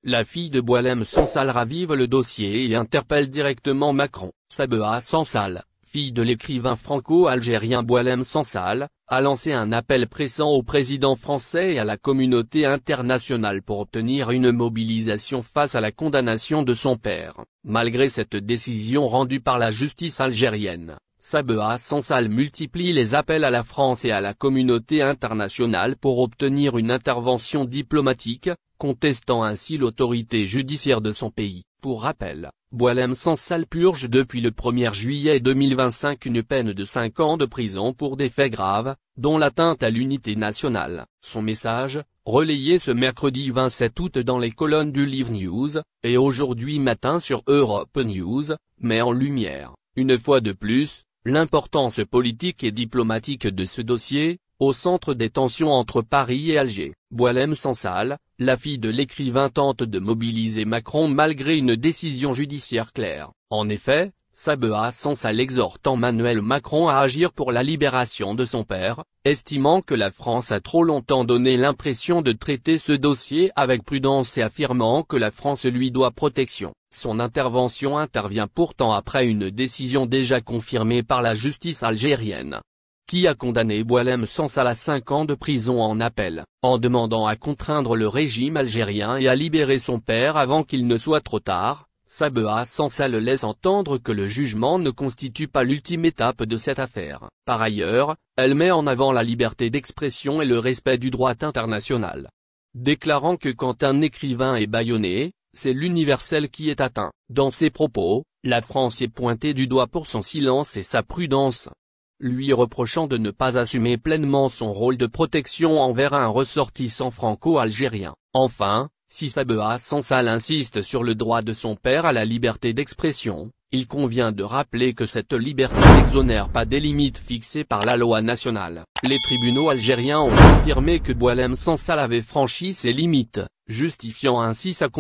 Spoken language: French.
la fille de Boualem Sansal ravive le dossier et interpelle directement Macron. Sabea Sansal, fille de l'écrivain franco-algérien Boualem Sansal, a lancé un appel pressant au président français et à la communauté internationale pour obtenir une mobilisation face à la condamnation de son père. Malgré cette décision rendue par la justice algérienne, Sabea Sansal multiplie les appels à la France et à la communauté internationale pour obtenir une intervention diplomatique, contestant ainsi l'autorité judiciaire de son pays. Pour rappel, Boualem Sansal purge depuis le 1er juillet 2025 une peine de 5 ans de prison pour des faits graves, dont l'atteinte à l'unité nationale. Son message, relayé ce mercredi 27 août dans les colonnes du Live News, et aujourd'hui matin sur Europe News, met en lumière, une fois de plus, l'importance politique et diplomatique de ce dossier, au centre des tensions entre Paris et Alger. Boualem Sansal, la fille de l'écrivain, tente de mobiliser Macron malgré une décision judiciaire claire. En effet, Sabea Sansal exhorte Emmanuel Macron à agir pour la libération de son père, estimant que la France a trop longtemps donné l'impression de traiter ce dossier avec prudence et affirmant que la France lui doit protection. Son intervention intervient pourtant après une décision déjà confirmée par la justice algérienne, qui a condamné Boualem Sansal à 5 ans de prison en appel, en demandant à contraindre le régime algérien et à libérer son père avant qu'il ne soit trop tard. Sabea Sansal laisse entendre que le jugement ne constitue pas l'ultime étape de cette affaire. Par ailleurs, elle met en avant la liberté d'expression et le respect du droit international, déclarant que quand un écrivain est bâillonné, c'est l'universel qui est atteint. Dans ses propos, la France est pointée du doigt pour son silence et sa prudence, lui reprochant de ne pas assumer pleinement son rôle de protection envers un ressortissant franco-algérien. Enfin, si Sabea Sansal insiste sur le droit de son père à la liberté d'expression, il convient de rappeler que cette liberté n'exonère pas des limites fixées par la loi nationale. Les tribunaux algériens ont affirmé que Boualem Sansal avait franchi ses limites, justifiant ainsi sa condamnation.